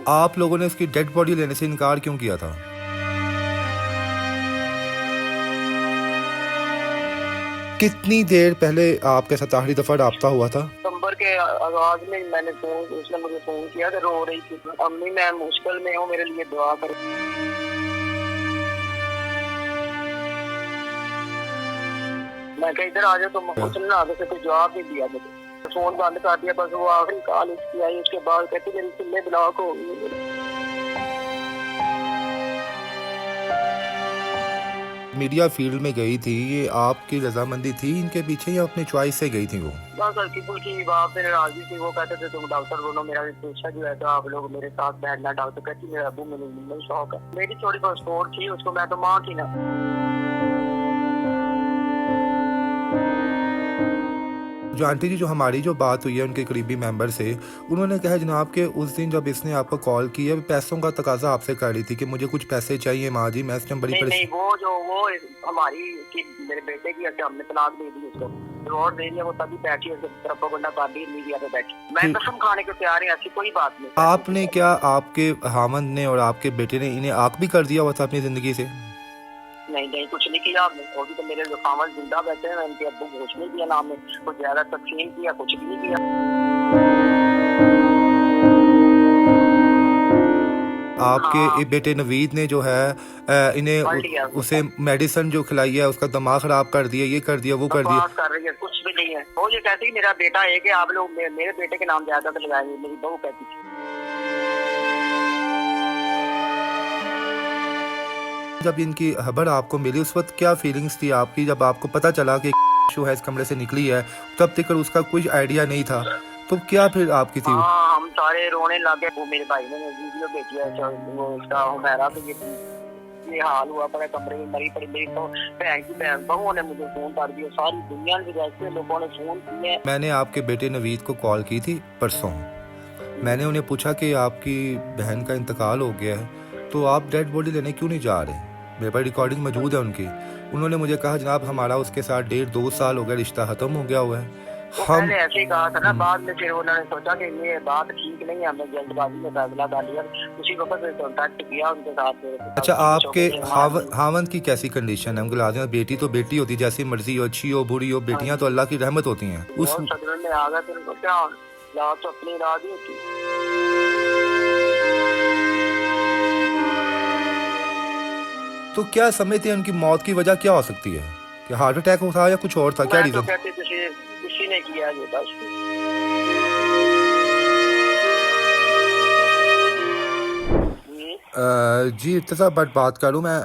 आप लोगों ने उसकी डेड बॉडी लेने से इनकार क्यों किया था? कितनी देर पहले आपके साथ आखिरी दफा राब्ता हुआ था? दिसंबर के आगाज में मैंने उसने मुझे फोन किया तो रो रही थी, अम्मी मैं मुश्किल में हूँ, मेरे लिए दुआ करो। मैं कहा इधर आ जाओ, तुम उसने आगे से कोई जवाब नहीं दिया मुझे, फोन बंद कर दिया। बस वो आखिरी कॉल उसकी आई, उसके बाद कहती मेरी सिले ब्लॉक हो गई। मीडिया फील्ड में गई थी, ये आपकी रजामंदी थी इनके पीछे या अपनी चॉइस से गई थी वो? बस हल्की फुल्की बात मेरे राजी थी। वो कहते थे तुम डॉक्टर बोलो, मेरा पेशा जो है तो आप लोग मेरे साथ बैठना। डॉक्टर कहती मेरे अबू मुझे नहीं शौक है। मेरी थोड़ी बहुत स्पोर्ट थी उसको, मैं तो माँ की ना। जो आंटी जी, जो हमारी जो बात हुई है उनके करीबी मेंबर से, उन्होंने कहा जनाब कि उस दिन जब इसने आपको कॉल की है पैसों का तकाजा आपसे कर रही थी कि मुझे कुछ पैसे चाहिए माँ जी, मैं इस टाइम बड़ी नहीं, वो हमारी मेरे बेटे की हमने तलाक दे दी उसको, रोड दे दिया। वो तभी बैठी है प्रोपेगेंडा कर दी, मीडिया पे बैठी। मैं कसम खाने को तैयार है, ऐसी कोई बात नहीं। आपने क्या आपके हामंद ने और आपके बेटे ने इन्हें आग भी कर दिया हुआ था अपनी जिंदगी से? नहीं कुछ नहीं किया आपने। वो भी तो मेरे जो खामद जिंदा बैठे हैं, उनके अब्बू घोष नहीं दिया नाम में, कुछ ज्यादा तकसीम किया, कुछ भी नहीं किया। आपके बेटे नवीद ने जो है इन्हें उसे मेडिसिन जो खिलाई है, उसका दिमाग खराब कर दिया, ये कर दिया, वो कर दिया। कर रही है, कुछ भी नहीं है। वो ये कहती है मेरा बेटा है कि आप लोग मेरे बेटे के नाम ज्यादा लगाएंगे, मेरी बहू कहती थी। जब इनकी खबर आपको मिली उस वक्त क्या फीलिंग्स थी आपकी? जब आपको पता चला कि शो है इस कमरे से निकली है, तब तक उसका कुछ आइडिया नहीं था, तो क्या फिर आपकी थी? हम सारे रोने लगे। वो मेरे भाई ने वीडियो भेजी है, वो उसका हुमैरा पे ये हाल हुआ पड़ा, कमरे में मरी पड़ी। मेरी तो बहन की बहू ने मुझे फोन कर दिया, सारी दुनिया में जैसे लोगों ने फोन किए। मैंने आपके बेटे नवीद को कॉल की थी परसों। मैंने उन्हें पूछा कि आपकी बहन का इंतकाल हो गया है तो आप डेड बॉडी लेने क्यों नहीं जा रहे? मेरे पास रिकॉर्डिंग मौजूद है उनकी। उन्होंने मुझे कहा जनाब हमारा उसके साथ 1.5-2 साल हो गया, रिश्ता खत्म हो गया हुआ है। हम ऐसे ही कहा था ना, बाद में फिर उन्होंने सोचा कि ये बात ठीक नहीं है, हमने जल्दबाजी में फैसला कर लिया, उसी वक्त कॉन्टैक्ट किया उनके साथ। अच्छा, आपके हावंद की कैसी कंडीशन है? उनको लाजिम बेटी तो बेटी होती, जैसी मर्जी हो, अच्छी हो बुरी हो, बेटियां तो अल्लाह की रहमत होती हैं। उस सदमे में आ गया फिर उनको क्या तो अपनी राजी होती। तो क्या समझते हैं उनकी मौत की वजह क्या हो सकती है? कि हार्ट अटैक था या कुछ और था? क्या रीजन? किसी ने किया ये बस। जी इर्तिज़ा बट बात करूँ मैं,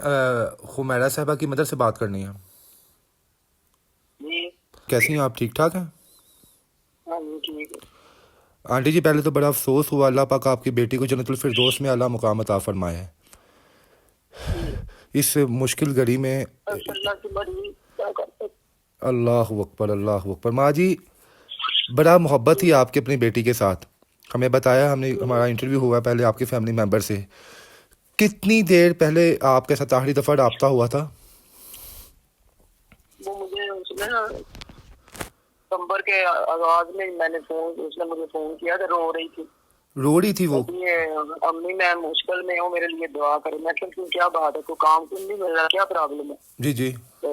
हुमैरा साहबा की मदर से बात करनी है। कैसी हैं आप? ठीक ठाक हैं? आंटी जी पहले तो बड़ा अफसोस हुआ, अल्लाह पाक आपकी बेटी को जन्नतुल फिरदौस में आला मुकाम अता फरमाए इस मुश्किल घड़ी में। अल्लाह अकबर, अल्लाह अकबर। माँ जी बड़ा मोहब्बत थी आपकी अपनी बेटी के साथ, हमें बताया, हमने हमारा इंटरव्यू हुआ पहले आपके फैमिली मेंबर से। कितनी देर पहले आपके साथ आखिरी दफा राब्ता हुआ था? वो मुझे उसने दिसंबर के आगाज में मैंने उसने मुझे फोन किया तो रो रही थी वो। अम्मी मैं मुश्किल में हूँ, मेरे लिए दुआ करें। मैं क्यों, क्या बात है, कोई काम क्यों नहीं मिल रहा, क्या प्रॉब्लम है? जी तो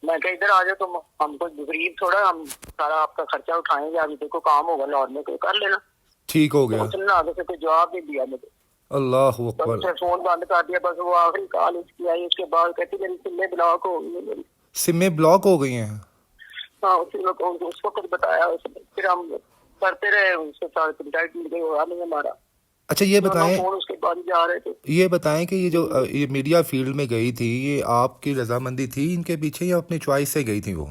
मैं कहा इधर आ जाओ, तुम हमको गरीब थोड़ा, हम सारा आपका खर्चा उठाएंगे, अभी देखो काम होगा लौटने को, कर लेना। ठीक हो गया। उसने आगे से कोई जवाब नहीं दिया मुझे। अल्लाह अकबर। फोन बंद कर दिया। बस वो आखिरी कॉल उसकी आई, उसके बाद कहती मेरी सिमें ब्लॉक हो गई। सिमें ब्लॉक हो गई हैं? हाँ, उसको कुछ बताया उसने, फिर हम करते रहे, उसके साथ कंटेक्ट हुआ नहीं हमारा। अच्छा ये बताएं, उसके बाद जा रहे थे। ये बताएं कि ये जो ये मीडिया फील्ड में गई थी, ये आपकी रजामंदी थी इनके पीछे या अपनी चॉइस से गई थी वो?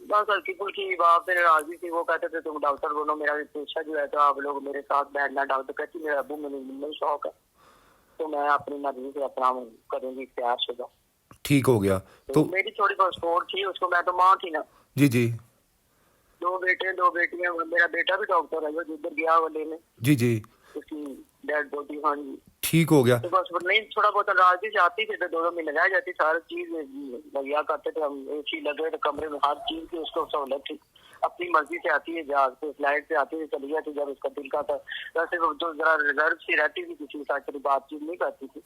बस हल्की फुल्की बात मेरे राजी थी। वो कहते थे तुम डॉक्टर बोलो, मेरा पेशा जो है तो आप लोग मेरे साथ बैठना। डॉक्टर कहती मेरे अबू मुझे नहीं शौक है, तो मैं अपनी मर्जी से अपना करूंगी, तैयार शुदा। ठीक हो गया। तो मेरी थोड़ी बहुत स्पोर्ट थी उसको, मैं तो माँ थी ना। जी 2 बेटे 2 बेटियां, मेरा बेटा भी डॉक्टर है, जिधर गया वो लेने। जी उसकी डेड बॉडी। हाँ जी ठीक हो गया। तो बस नहीं, थोड़ा बहुत राजी जाती थी तो 2 महीने रह जाती, सारी चीज लगिया करते थे हम, एसी लगे थे कमरे में, हर चीज की उसको सहूलत थी। अपनी मर्जी से आती है, जहाज से फ्लाइट से आती है, चली जाती जब उसका दिल का था। वैसे वो जो जरा रिजर्व से रहती थी, किसी के साथ कभी बातचीत नहीं करती थी।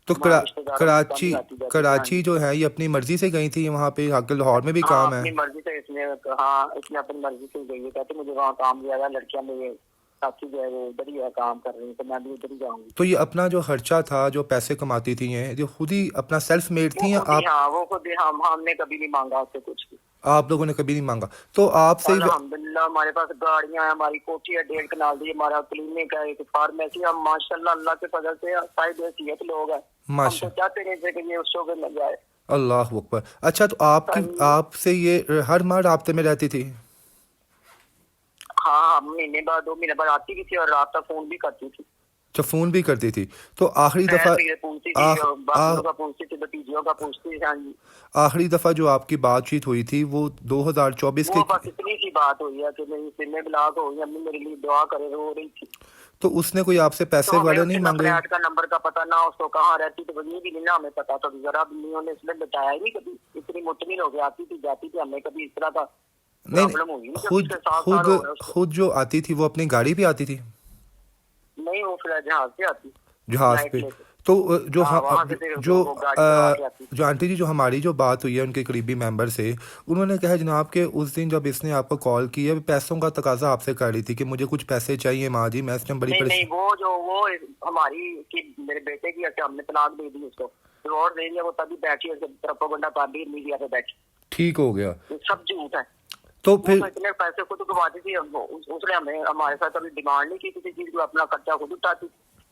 तो हमारे रिश्तेदारों में कम कराची ही आती जाती थी। हाँ कराची जी। जो है ये अपनी मर्जी से गई थी वहाँ पे, आगे लाहौर में भी हाँ, काम है। अपनी मर्जी से इसने, हाँ इसने अपनी मर्जी से गई है, कहते मुझे वहाँ काम ज्यादा, लड़कियां मेरे साथी जो है वो उधर ही है काम कर रही है, तो मैं भी उधर ही जाऊंगी। तो ये अपना जो खर्चा था, जो पैसे कमाती थी ये जो खुद ही अपना सेल्फ मेड थी, या वो खुद ही, आप हाँ वो खुद ही, हमने कभी नहीं मांगा उससे कुछ भी। आप लोगों ने कभी नहीं मांगा? तो आपसे अल्हम्दुलिल्लाह हमारे पास गाड़ियां हैं, हमारी कोठी है 1.5 कनाल दी, हमारा क्लिनिक है, एक फार्मेसी, हम माशाल्लाह अल्लाह के फजल से साहिब हैसियत लोग हैं। हम माशा तो चाहते नहीं थे कि ये उस शोबे में जाए। अल्लाह अकबर। अच्छा, तो आपसे ये हर माह राब्ते में रहती थी? हाँ, महीने बाद 2 महीने बाद आती भी थी और रात का फोन भी करती थी। जो फोन भी करती थी। तो आखिरी खैर दफा भी पूछती थी, आख, बाकियों आ, का पूछती थी, भतीजियों का पूछती थी। हाँ जी। आखिरी दफा जो आपकी बातचीत हुई थी वो 2024 वो के। बस इतनी सी बात हुई है कि मेरी सिर में ब्लॉक हो गई, अम्मी मेरे लिए दुआ करे, रो रही थी। तो उसने कोई आपसे तो पैसे हमें वगैरह उसके नहीं ना मांगे? फ्लैट का नंबर का पता, ना उसको कहाँ रहती, तो ये भी नहीं ना हमें पता था। जरा अम्मियों ने इसमें बताया ही नहीं कभी, इतनी मुतमिन हो गई, आती थी जाती थी, हमें कभी इस तरह का नहीं प्रॉब्लम हुई नहीं। जब खुद इसके 7 खुद साल हो गए उसको। खुद जो आती थी वो अपनी गाड़ी पे आती थी? नहीं, वो फिर जहाज से आती, जहाज फ्लाइट पे। लेके। तो जो हाँ, वहां से फिर जो वो गाड़ी करवा के आती। जो आंटी जी, जो हमारी जो बात हुई है उनके करीबी मेंबर से, उन्होंने कहा जनाब कि उस दिन जब इसने आपको कॉल किया, पैसों का तकाजा आपसे कर रही थी कि मुझे कुछ पैसे चाहिए माँ जी, मैं इस टाइम बड़ी नहीं नहीं, परेशान। वो हमारी की मेरे बेटे की, अच्छा हमने तलाक दे दी उसको, रिवॉर्ड दे दिया, वो तभी बैठी है प्रोपेगेंडा कर दी मीडिया पे बैठी। ठीक हो गया। ये सब झूठ है। तो वो फिर तो इतने पैसे खुद कमाती थी, उसने हमें हमारे साथ कभी डिमांड नहीं की किसी चीज को, अपना खर्चा खुद उठाती।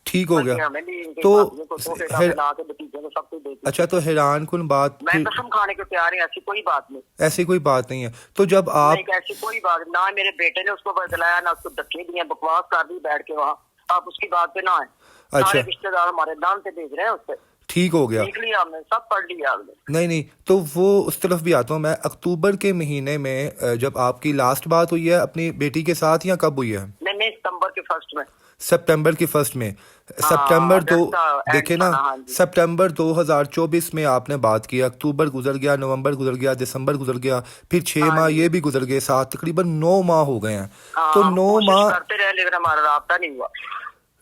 ठीक हो बल्कि गया। हमें भी इनके तो भाइयों को तोहफे है, ला के भतीजों को सब कुछ देती। अच्छा, तो हैरान कुन बात मैं फिर, कसम खाने को तैयार है, ऐसी कोई बात नहीं। ऐसी कोई बात नहीं है। तो जब आप नहीं, ऐसी कोई बात ना, मेरे बेटे ने उसको बदलाया, ना उसको धक्के दिए, बकवास कर दी बैठ के वहाँ। आप उसकी बात पे ना आए। अच्छा। सारे रिश्तेदार हमारे नाम से भेज रहे हैं उससे। ठीक हो गया। लिख लिया हमने, सब पढ़ लिया हमने। नहीं नहीं, तो वो उस तरफ भी आता हूँ मैं। अक्टूबर के महीने में जब आपकी लास्ट बात हुई है अपनी बेटी के साथ, या कब हुई है? नहीं, सितंबर के फर्स्ट में। सितंबर की फर्स्ट में। हाँ, सितंबर दो, अगस्त का देखे एंड ना, था, हाँ जी। सितंबर 2024 में आपने बात किया, अक्टूबर गुजर गया, नवंबर गुजर गया, दिसंबर गुजर गया, फिर 6 हाँ माह जी। ये भी गुजर गए, साथ तकरीबन 9 माह हो गए हैं। हाँ, तो हम 9 कोशिश माह करते रहे, लेकिन हमारा राब्ता नहीं हुआ।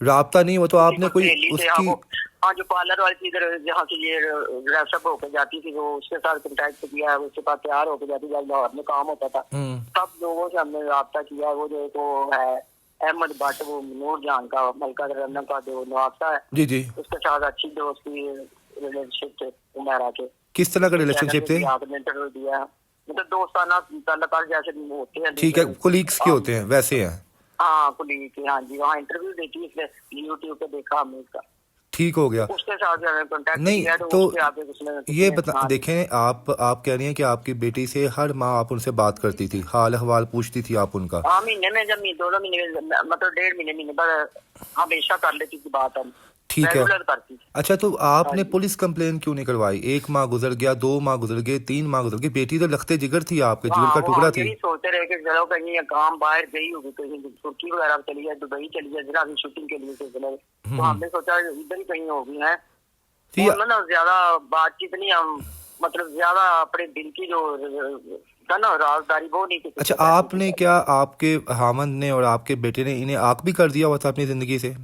राब्ता नहीं हुआ, तो आपने किसी को कोई सहेली से, उसकी हाँ जो पार्लर वाली थी इधर, जहाँ से ये रैसअप होकर जाती थी, वो उसके साथ कंटेक्ट किया, उसके पास तैयार होकर जाती थी, लाहौर में काम होता था। सब लोगों से हमने राब्ता किया। वो जो वो है अहमद भट्ट, वो नूर जान का, मलका रन्ना का जो नवाबसा है, जी जी, उसके साथ अच्छी दोस्ती रिलेशनशिप थे उमेरा के। किस तरह का रिलेशनशिप थे? आपने इंटरव्यू दिया, मतलब दोस्ताना ताल्लुकात जैसे होते हैं। ठीक है, कोलीग्स के होते हैं वैसे हैं। हाँ, कुलीग के, हाँ जी। वहाँ इंटरव्यू देखी, इसलिए यूट्यूब पे देखा हमने इसका। ठीक हो गया। उसके साथ कांटेक्ट नहीं किया, तो उसके आगे उसने ये बता, देखें, आप कह रही हैं कि आपकी बेटी से हर माह आप उनसे बात करती थी, हाल अहवाल पूछती थी आप उनका? हाँ, महीने में, जब 2 महीने मतलब 1.5 महीने बाद हमेशा कर लेती थी बात हम। ठीक है। रेगुलर करती थी। अच्छा, तो आपने पुलिस कंप्लेन क्यों नहीं करवाई? 1 माह गुजर गया, 2 माह गुजर गए, 3 माह गुजर गए, बेटी तो लखते जिगर थी, आपके जिगर का टुकड़ा थी। यही सोचते रहे कि चलो कहीं काम बाहर गई होगी, कहीं तुर्की वगैरह चली जाए, दुबई चली जाए, जरा शूटिंग के लिए सिलसिले। तो हमने सोचा इधर ही कहीं होगी है। ना ज्यादा बातचीत नहीं, हम मतलब ज्यादा अपने दिल की जो था ना राजदारी, वो नहीं की। अच्छा, आपने क्या, आपके हामंद ने और आपके बेटे ने इन्हें आग भी कर दिया हुआ था अपनी जिंदगी से?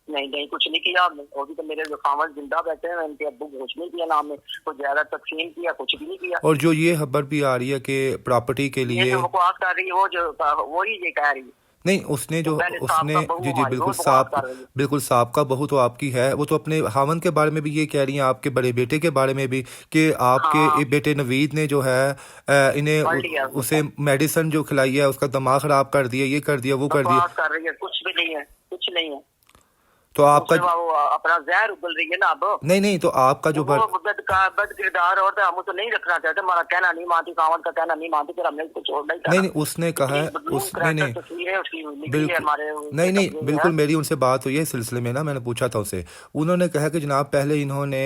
नहीं नहीं, कुछ नहीं किया हमने। अभी तो मेरे जो खामद जिंदा बैठे हैं, उनके अब्बू घोष नहीं किया ना, हमने कुछ ज्यादा तकसीम किया, कुछ भी नहीं किया। और जो ये खबर भी आ रही है कि प्रॉपर्टी के लिए, ये बकवास कर रही है, वो जो वही ये कह रही है। नहीं, उसने जो उसने जी जी, बिल्कुल साहब का बहू तो आपकी है, वो तो अपने हामन के बारे में भी ये कह रही हैं, आपके बड़े बेटे के बारे में भी, कि आपके बेटे नवीद ने जो है इन्हें उसे मेडिसिन जो खिलाई है, उसका दिमाग खराब कर दिया, ये कर दिया, वो कर दिया। कर रही है, कुछ भी नहीं है, कुछ नहीं है। तो आपका वो अपना जहर उगल रही है ना अब। नहीं, तो आपका जो बद किरदार और हम उसे नहीं रखना चाहते, हमारा कहना नहीं मानती, कावल का कहना नहीं मानती, फिर हमने उसको छोड़ना ही। नहीं, उसने कहा है, नहीं, बिल्कुल मेरी उनसे बात हुई है इस सिलसिले में ना, मैंने पूछा था उसे। उन्होंने कहा कि जनाब पहले इन्होंने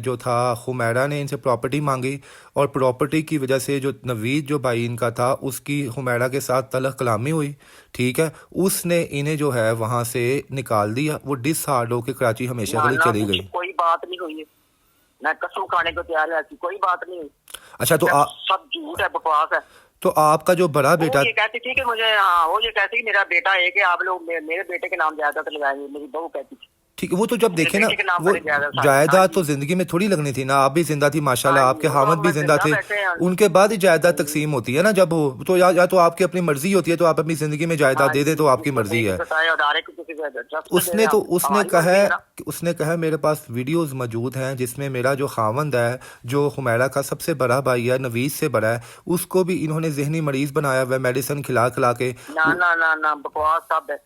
जो था हुमैरा ने इनसे प्रॉपर्टी मांगी, और प्रॉपर्टी की वजह से जो नवीद जो भाई इनका था, उसकी हुमैरा के साथ तलख कलामी हुई। ठीक है, उसने इन्हें जो है वहां से निकाल दिया, वो डिसहार्ड होकर कराची हमेशा के लिए चली गई। कोई बात नहीं हुई है, मैं कसम खाने को तैयार है, ऐसी कोई बात नहीं हुई। अच्छा, तो सब झूठ है, बकवास है। तो आपका जो बड़ा बेटा, वो ये कहती थी कि मुझे, हाँ वो ये कहती कि मेरा बेटा है कि आप लोग मेरे बेटे के नाम जायदाद लगाएंगे, मेरी बहू कहती थी। ठीक है, वो तो जब मेरे देखे ना, बेटे के नाम वो पर जायदाद। हाँ जायदाद तो जी, जिंदगी में थोड़ी लगनी थी ना, आप भी जिंदा थी हाँ माशाल्लाह, जी, आपके वो तो हामद हम भी जिंदा जिंदा थे, बैठे हैं। उनके बाद ही जायदाद तकसीम होती है ना, जब हो तो या तो आपकी अपनी मर्जी होती है तो आप अपनी जिंदगी में जायदाद हाँ दे दें जी, तो आपकी उसको मर्जी नहीं है। बताया और डायरेक्ट किसी को ट्रस्ट दे उसने रहे तो हम, हमारी मर्जी है ना। उसने कहा मेरे पास वीडियोस मौजूद हैं जिसमें मेरा जो खावंद है, जो हुमैरा का सबसे बड़ा भाई है, नवीद से बड़ा है, उसको भी इन्होंने जहनी मरीज बनाया हुआ है मेडिसिन खिला खिला के। ना ना ना ना, बकवास सब है,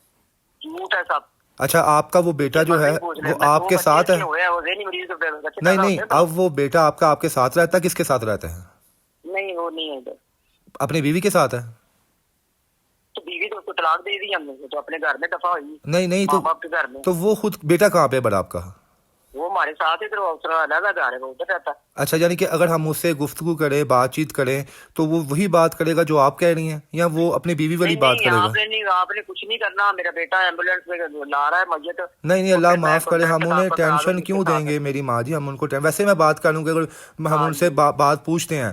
झूठ है सब। अच्छा, आपका वो बेटा जो है वो आपके साथ है? वो जहनी मरीज बच्चे नहीं पैदा नहीं, होते हैं तो। अब वो बेटा आपका आपके साथ रहता है, किसके साथ रहता है? नहीं वो नहीं है इधर। अपनी बीवी के साथ है? तो बीवी तो उसको तलाक दे दी हमने, तो अपने घर में दफा हुई, नहीं नहीं, माँ बाप के घर में। तो वो खुद बेटा कहाँ पे है बड़ा आपका? वो हमारे साथ इधर अलग घर है, वो उधर रहता है। अच्छा, यानी कि अगर हम उससे गुफ्तगू करें, बातचीत करें, तो वो वही बात करेगा जो आप कह रही हैं, या वो अपनी बीवी वाली नहीं बात नहीं, करेगा? आपने कुछ नहीं करना। मेरा बेटा एम्बुलेंस में ला रहा है मस्जिद। नहीं नहीं, तो अल्लाह फिर मैं माफ़ करे, हम कॉन्ट्रैक्ट उन्हें आपका करा टेंशन दूंगी क्यों उसके साथ। देंगे मेरी माँ जी, हम उनको वैसे मैं बात करूँगा, अगर हम हाँ उनसे जी, बात पूछते हैं।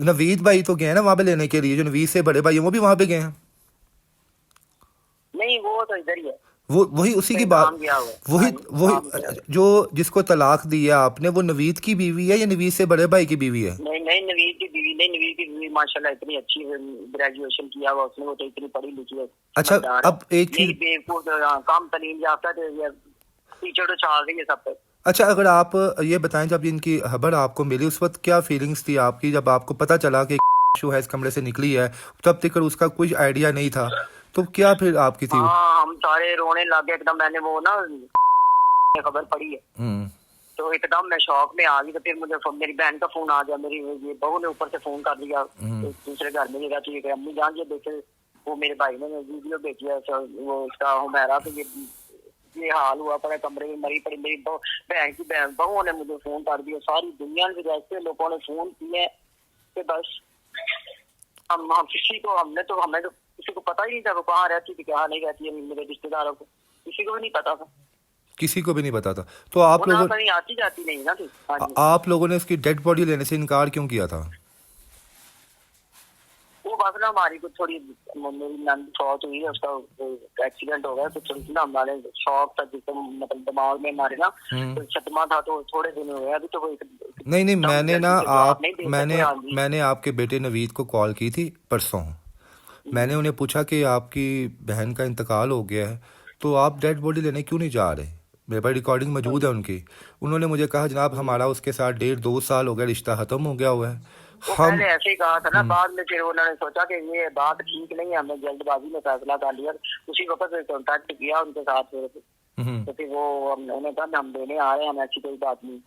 नवीद भाई तो गए हैं ना वहाँ पे लेने के लिए, जो नवीद से बड़े भाई हैं वो भी वहाँ पे गए हैं? नहीं वो तो इधर ही है, वो वही उसी की कहीं बात, काम गया हुआ है। वही हाँ जी, काम गया हुआ वही जो जिसको तलाक दी है आपने, वो नवीद की बीवी है या नवीद से बड़े भाई की बीवी है? है। नहीं नहीं, नवीद की बीवी नहीं, नवीद की बीवी माशाल्लाह इतनी अच्छी ग्रेजुएशन किया हुआ उसने, वो तो इतनी पढ़ी लिखी है, अच्छा, समझदार है। अब एक यही चीज, बेवकूफ काम तलीम याफ्ता टीचर तो छाल रही है सब पे। अच्छा अगर आप ये बताएं, जब इनकी खबर आपको मिली उस वक्त क्या फीलिंग्स थी आपकी, जब आपको पता चला कि शो है इस कमरे से निकली है, तब तक उसका कोई आइडिया नहीं था, तो क्या फिर आपकी थी? हाँ हम सारे रोने लगे एकदम। मैंने वो ना खबर पढ़ी है तो एकदम मैं शौक में आ गई। तो फिर मुझे मेरी बहन का फोन आ गया, मेरी ये बहू ने ऊपर से फोन कर दिया, दूसरे घर में रहती है, अम्मी जान ये देखे, वो मेरे भाई ने वीडियो भेजी है वो उसका हुमैरा, तो ये हाल हुआ पड़ा, कमरे में मरी पड़ी। मेरी बहन की बहू ने मुझे फोन कर दिया, सारी दुनिया में ऐसे लोगों ने फोन किए कि बस हम किसी को हमें तो किसी को पता ही नहीं था वो कहाँ रहती थी, कहाँ नहीं रहती है। मेरे रिश्तेदारों को किसी को भी नहीं पता था, किसी को भी नहीं पता था। तो आप लोगों, कहीं आती जाती नहीं ना थी। हाँ जी, आप लोगों ने उसकी डेड बॉडी लेने से इनकार क्यों किया था? वो बात ना हमारी कुछ थोड़ी, मेरी नंद फौत हुई है, उसका एक्सीडेंट हो गया, तो थोड़ी सी ना हमारे शौक था जिसको मतलब दिमाग में हमारे ना तो सदमा था, तो थोड़े दिन हुए अभी तो। नहीं नहीं, मैंने ना मैंने मैंने आपके बेटे नवीद को कॉल की थी परसों। मैंने उन्हें पूछा कि आपकी बहन का इंतकाल हो गया है, तो आप डेड बॉडी लेने क्यों नहीं जा रहे? मेरे पास रिकॉर्डिंग मौजूद है उनकी। उन्होंने मुझे कहा जनाब हमारा उसके साथ 1.5-2 साल हो गया, रिश्ता ख़त्म हो गया हुआ है। हम पहले ऐसे ही कहा था ना, बाद में फिर उन्होंने सोचा कि ये बात ठीक नहीं है, हमने जल्दबाजी में फैसला कर लिया, उसी वक्त कॉन्टेक्ट किया उनके साथ फिर। तो फिर वो उन्होंने कहा हम देने आ रहे हैं, हम ऐसी कोई बात नहीं।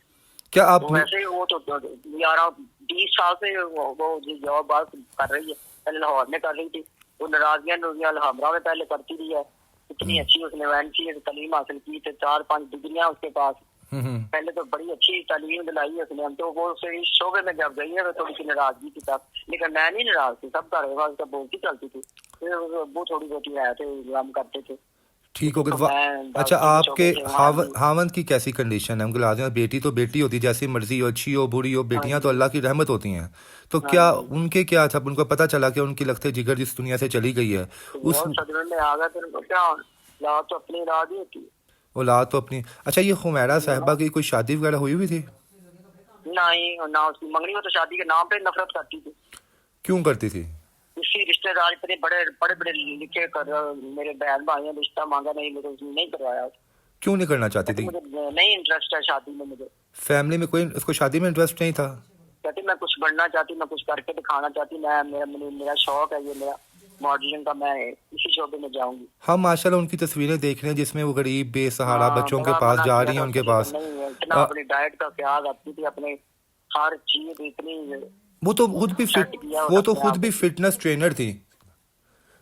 क्या आप तो वैसे ही वो तो 20 साल से वो जॉब बात कर रही है, पहले लाहौर में कर रही थी, वो नाराजगियां हमरा में पहले करती रही है। इतनी अच्छी उसने एनसीए तालीम हासिल की थी, 4-5 डिग्रियां उसके पास, पहले तो बड़ी अच्छी तालीम दिलाई है उसने। हम तो वो इस शोबे में जब गई है तो थोड़ी सी नाराजगी थी तब, लेकिन मैं नहीं नाराज थी, सब घर उसका बोलती चलती थी, फिर वो थोड़ी बहुत आए थे, हम करते थे। ठीक हो तो गया। अच्छा, आपके हावंद की कैसी कंडीशन है? हमको लाते हैं, बेटी तो बेटी होती, जैसी मर्जी हो, अच्छी हो बुरी हो, बेटियां तो अल्लाह की रहमत होती हैं। तो क्या उनके क्या था, उनको पता चला कि उनकी लगते जिगर जिस दुनिया से चली गई है, उस सदमे में आ गया, फिर क्या औलाद तो अपनी औलाद ही होती है। औलाद तो अपनी। अच्छा, ये हुमैरा साहिबा की कोई शादी वगैरह हुई हुई थी? नहीं ना उसकी मंगनी, वो तो शादी के नाम पे नफरत करती थी। क्यों करती थी? इसी रिश्तेदार इतने बड़े बड़े लिखे कर मेरे बहन भाई ने रिश्ता मांगा, नहीं मेरे उसने नहीं करवाया। क्यों नहीं करना चाहती थी? मुझे नहीं इंटरेस्ट है शादी में, मुझे फैमिली में कोई उसको शादी में इंटरेस्ट नहीं था? कहती मैं कुछ बनना चाहती, मैं कुछ करके दिखाना चाहती, मेरा शौक है ये, मेरा मॉडलिंग का, मैं इसी शोबे में जाऊंगी। हम माशाल्लाह उनकी तस्वीरें देख रहे हैं जिसमें वो गरीब बेसहारा बच्चों के पास जा रही हैं, उनके पास इतना अपनी डाइट का ख्याल रखती थी, अपने हर चीज इतनी। वो तो खुद भी फिट, वो तो खुद भी फिटनेस ट्रेनर थी,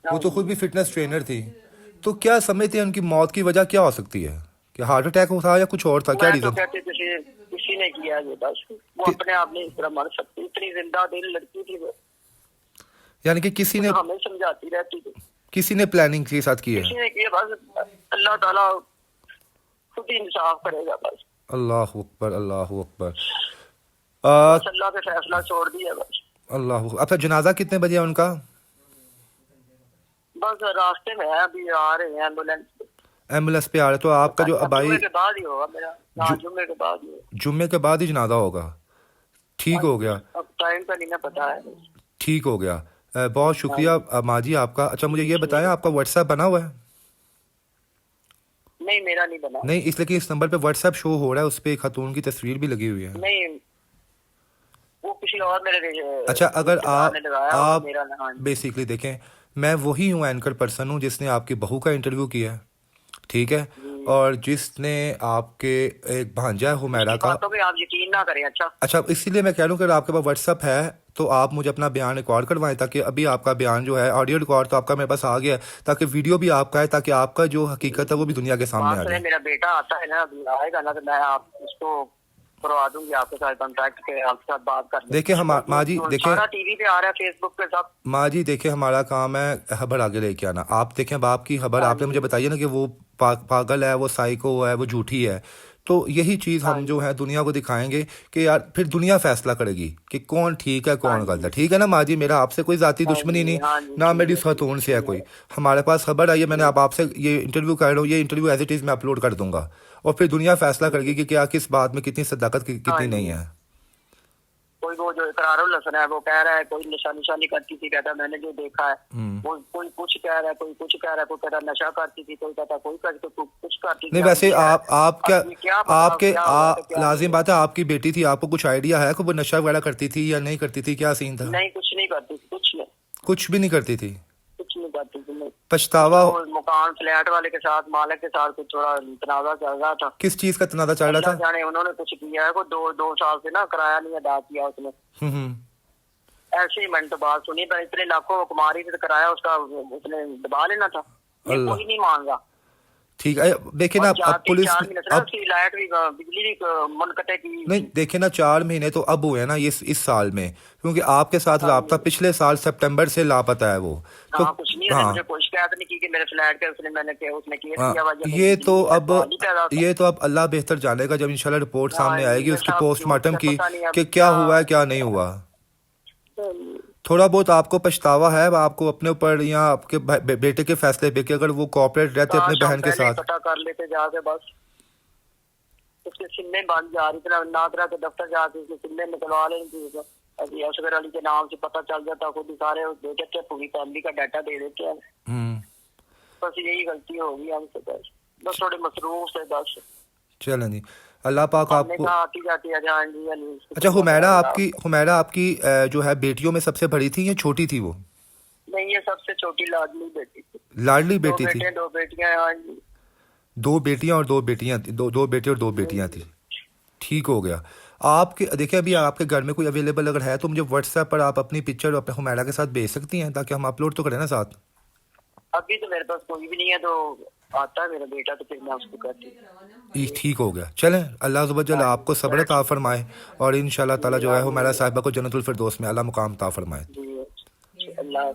वो तो खुद भी फिटनेस ट्रेनर थी। तो क्या समझते हैं उनकी मौत की वजह क्या हो सकती है? क्या हार्ट अटैक था या कुछ और था? क्या रीजन? किसी ने किया है बस, वो अपने आप नहीं इस तरह मर सकती, इतनी जिंदा दिल लड़की थी वो, यानी कि किसी ने हमें समझाती रहती थी, किसी ने प्लानिंग के साथ की है? किसी ने किया, बस अल्लाह ताला खुद ही इंसाफ करेगा बस। अल्लाह अकबर, अल्लाह अकबर। अल्लाह पे फैसला छोड़ दिया बस। अल्लाह। अच्छा, जनाजा कितने बजे है उनका? बस रास्ते में है, अभी आ रहे हैं एम्बुलेंस। एम्बुलेंस पे आ रहे, तो आपका जो अब अबाई जुम्मे के बाद ही होगा मेरा। हाँ, जु, जुम्मे के बाद ही होगा। जुम्मे के बाद ही जनाजा होगा? ठीक हाँ हो जी, गया, अब टाइम का नहीं ना पता है। ठीक हो गया। बहुत हाँ शुक्रिया माँ जी आपका। अच्छा, मुझे ये बताएं, आपका व्हाट्सएप बना हुआ है? नहीं, मेरा नहीं बना। नहीं, इसलिए कि इस नंबर पे व्हाट्सएप शो हो रहा है, उस पर एक खातून की तस्वीर भी लगी हुई है। नहीं, वो किसी और मेरे अच्छा, अगर रिश्तेदार ने लगाया, वो आप मेरा ना। हाँ जी। बेसिकली देखें, मैं वही हूँ एंकर पर्सन हूँ जिसने आपकी बहू का इंटरव्यू किया है, ठीक है, जी, और जिसने आपके एक भांजा है हुमैरा उसकी का। बातों पे आप यकीन ना करें। अच्छा, अच्छा, इसीलिए मैं कह रहा हूँ कि अगर आपके पास व्हाट्सअप है तो आप मुझे अपना बयान रिकॉर्ड करवाएं, ताकि अभी आपका बयान जो है, ऑडियो रिकॉर्ड तो आपका मेरे पास आ गया है, ताकि वीडियो भी आपका है, ताकि आपका जो हकीकत है वो भी दुनिया के सामने बात आ है, जाए। मेरा बेटा आता है ना, अभी आएगा ना, तो मैं आप उसको करवा दूंगी, आपके साथ कॉन्टैक्ट के, आपके साथ बात कर देखिए हम माँ जी, देखें सारा टीवी पे आ रहा है, फेसबुक पे सब। माँ जी, देखिए हमारा काम है खबर आगे लेके आना। आप देखें, अब आपकी खबर हाँ आपने जी, मुझे बताइए ना कि वो पागल है, वो साइको है, वो झूठी है, तो यही चीज़ हाँ हम जो जी, है दुनिया को दिखाएंगे कि यार फिर दुनिया फैसला करेगी कि कौन ठीक है हाँ कौन गलत है। जी, ठीक है ना माँ जी, मेरा आपसे कोई ज़ाती हाँ दुश्मनी जी, नहीं, हाँ जी, ना ठीक मेरी है, ठीक खतून से है ठीक कोई। है, हमारे पास खबर आई है, मैंने ठीक। अब आपसे ये इंटरव्यू कर रहा हूँ, ये इंटरव्यू एज इट इज़ मैं अपलोड कर दूंगा, और फिर दुनिया फैसला करेगी कि क्या किस बात में कितनी सदाकत हाँ कितनी नहीं जी, है। कोई वो जो इकरारुल हसन है, वो कह रहा है कोई नशा निशानी करती थी, कहता मैंने जो देखा है। हम्म। वो कोई कुछ कह रहा है, कोई कुछ कह रहा है, कोई कहता नशा करती थी, कोई कहता कोई कुछ करती थी। नहीं, अब वैसे ये है, आप क्या, अब ये क्या पता आपके क्या हुआ तो क्या नहीं लाजिम हुआ। बात है, आपकी बेटी थी, आपको कुछ आइडिया है कि वो नशा वगैरह करती थी या नहीं करती थी, क्या सीन था? नहीं, कुछ नहीं करती थी, कुछ नहीं, कुछ भी नहीं करती थी? कुछ नहीं करती थी, नहीं। पछतावा? वो मकान फ्लैट वाले के साथ, मालिक के साथ कुछ थोड़ा तनाजा चल रहा था। किस चीज का तनाजा चल रहा अल्लाह था? जाने उन्होंने कुछ किया है, को दो साल से ना किराया नहीं अदा किया उसने। हम्म। ऐसे ही मैंने तो बात सुनी, पर इतने लाखों वो कमा रही थी, तो किराया उसका उसने दबा लेना था। ये अल्लाह। कोई नहीं मान रहा। ठीक है, देखिए ना, और अब पुलिस चार ने महीने से ना अब उसकी लाइट भी, बिजली भी मनकटे की नहीं, थी। देखिए ना, 4 महीने तो अब हुए ना इस साल में, क्योंकि आपके साथ हाँ राब्ता जी। पिछले साल सितंबर से लापता है वो। तो हाँ, कुछ नहीं, उसने हाँ मुझे कोई शिकायत नहीं की कि मेरे फ्लैट के उसने मैंने किया, उसने केस हाँ, किया हुआ, या मेरी ये बिजली तो की अब सवाल नहीं पैदा होता। ये तो अब अल्लाह बेहतर जानेगा जब इंशाल्लाह रिपोर्ट हाँ सामने जी, आएगी उसकी नशा झूठ पोस्टमार्टम से की, पता नहीं अब कि क्या क्या। हुआ है क्या नहीं हुआ। थोड़ा बहुत आपको पछतावा है आपको अपने ऊपर या आपके बेटे के फैसले पे कि अगर वो कोऑपरेट रहते अपने काश हम बहन के पहले ही साथ? पता कर लेते जाके, बस उसके सिम्में बंद जा रही थी, नादरा के दफ्तर जाके उसके सिम्में निकलवा लेंगे। अभी असगर अली के नाम से पता चल जाता, खुद ही सारे उस बेटे के पूरी फैमिली का डाटा दे देते हैं। हम्म। बस यही गलती होगी हमसे, बस थोड़े मसरूफ से, बस चलें जी, अल्लाह पाक हमने आपको। कहा आती जाती है जहाँ जी अली। अच्छा, हुमैरा आपकी जो है बेटियों में सबसे बड़ी थी या छोटी थी वो? नहीं, ये सबसे छोटी लाडली बेटी थी। लाडली दो बेटी थी? बेटे दो बेटियां हैं। हाँ जी। दो बेटियां और दो बेटियां थी, दो बेटे और दो बेटियां थी। ठीक हो गया। आपके देखिए, अभी आपके घर में कोई अवेलेबल अगर है तो मुझे व्हाट्सएप पर आप अपनी पिक्चर अपने हुमैरा के साथ भेज सकती हैं, ताकि हम अपलोड तो करें ना साथ। अभी तो मेरे पास कोई भी नहीं है, तो आता है मेरा बेटा, तो फिर मैं उसको करती हूँ। ये ठीक हो गया। चलें, अल्लाह ज़ुबजल आपको सब्र अता फरमाए, और इंशाल्लाह ताला जो है हुमैरा साहिबा को जन्नतुल फिरदौस में आला मुकाम अता फरमाए। जी, अल्लाह।